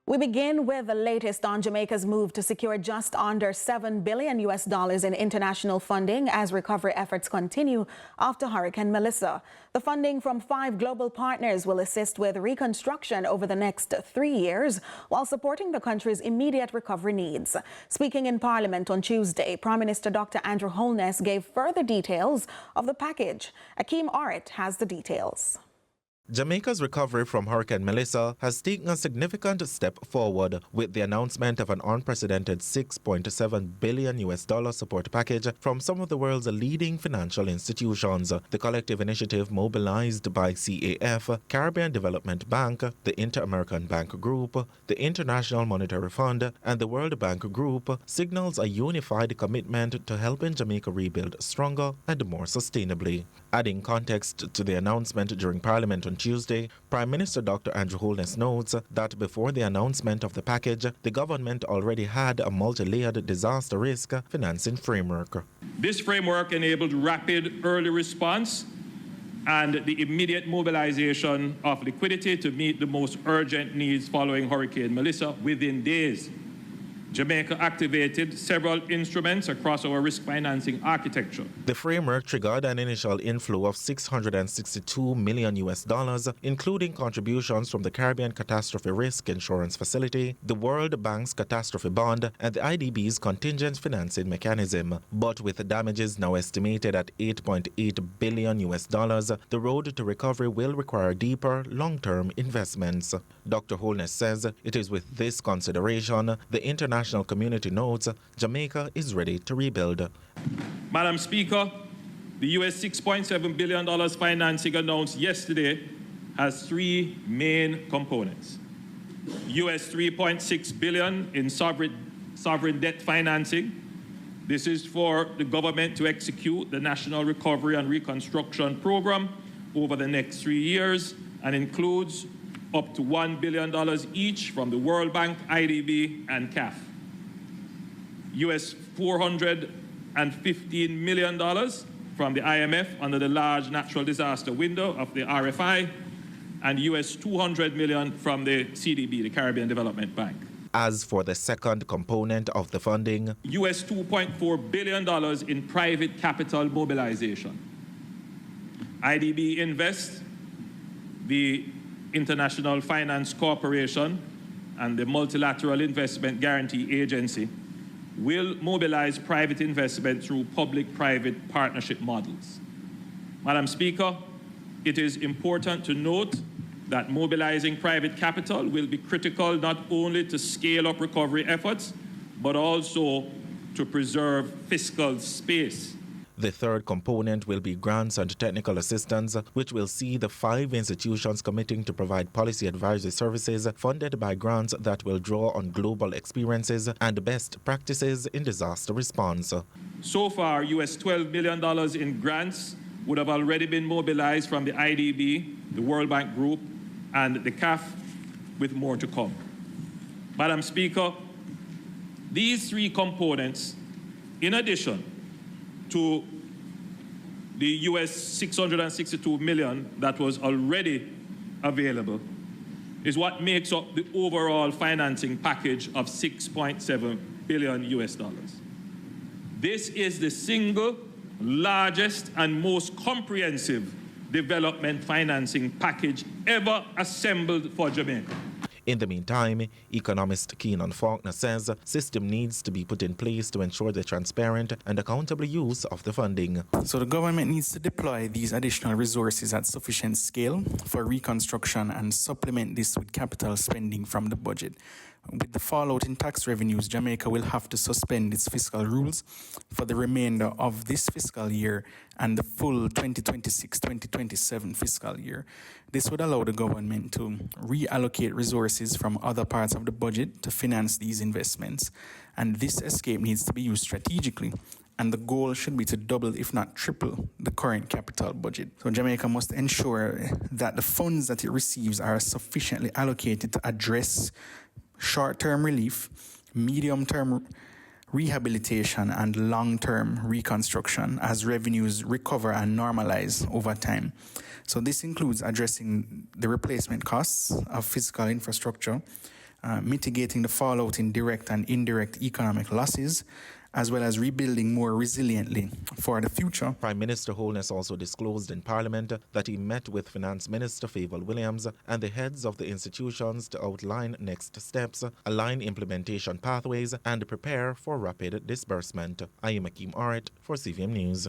We begin with the latest on Jamaica's move to secure just under $7 billion in international funding as recovery efforts continue after Hurricane Melissa. The funding from 5 global partners will assist with reconstruction over the next 3 years while supporting the country's immediate recovery needs. Speaking in Parliament on Tuesday, Prime Minister Dr. Andrew Holness gave further details of the package. Akeem Arit has the details. Jamaica's recovery from Hurricane Melissa has taken a significant step forward with the announcement of an unprecedented $6.7 billion support package from some of the world's leading financial institutions. The collective initiative mobilized by CAF, Caribbean Development Bank, the Inter-American Bank Group, the International Monetary Fund, and the World Bank Group signals a unified commitment to helping Jamaica rebuild stronger and more sustainably. Adding context to the announcement during Parliament on Tuesday, Prime Minister Dr. Andrew Holness notes that before the announcement of the package, the government already had a multi-layered disaster risk financing framework. This framework enabled rapid early response and the immediate mobilization of liquidity to meet the most urgent needs following Hurricane Melissa within days. Jamaica activated several instruments across our risk financing architecture. The framework triggered an initial inflow of $662 million, including contributions from the Caribbean Catastrophe Risk Insurance Facility, the World Bank's Catastrophe Bond, and the IDB's contingent financing mechanism. But with damages now estimated at $8.8 billion, the road to recovery will require deeper, long-term investments. Dr. Holness says it is with this consideration the international community notes Jamaica is ready to rebuild. Madam Speaker, the U.S. $6.7 billion financing announced yesterday has 3 main components. U.S. $3.6 billion in sovereign debt financing. This is for the government to execute the National Recovery and Reconstruction Program over the next 3 years and includes up to $1 billion each from the World Bank, IDB, and CAF. US $415 million from the IMF under the large natural disaster window of the RFI, and US $200 million from the CDB, the Caribbean Development Bank. As for the second component of the funding, US $2.4 billion in private capital mobilization. IDB Invest, the International Finance Corporation, and the Multilateral Investment Guarantee Agency will mobilize private investment through public-private partnership models. Madam Speaker, it is important to note that mobilizing private capital will be critical not only to scale up recovery efforts, but also to preserve fiscal space. The third component will be grants and technical assistance, which will see the 5 institutions committing to provide policy advisory services funded by grants that will draw on global experiences and best practices in disaster response. So far, US $12 million in grants would have already been mobilized from the IDB, the World Bank Group, and the CAF, with more to come. Madam Speaker, these 3 components, in addition to the US $662 million that was already available, is what makes up the overall financing package of $6.7 billion. This is the single largest and most comprehensive development financing package ever assembled for Jamaica. In the meantime, economist Keenan Faulkner says system needs to be put in place to ensure the transparent and accountable use of the funding. So the government needs to deploy these additional resources at sufficient scale for reconstruction and supplement this with capital spending from the budget. With the fallout in tax revenues, Jamaica will have to suspend its fiscal rules for the remainder of this fiscal year and the full 2026-2027 fiscal year. This would allow the government to reallocate resources from other parts of the budget to finance these investments. And this escape needs to be used strategically. And the goal should be to double, if not triple, the current capital budget. So Jamaica must ensure that the funds that it receives are sufficiently allocated to address short-term relief, medium-term rehabilitation, and long-term reconstruction as revenues recover and normalize over time. So this includes addressing the replacement costs of physical infrastructure mitigating the fallout in direct and indirect economic losses, as well as rebuilding more resiliently for the future. Prime Minister Holness also disclosed in Parliament that he met with Finance Minister Favour Williams and the heads of the institutions to outline next steps, align implementation pathways, and prepare for rapid disbursement. I am Akeem Aret for CVM News.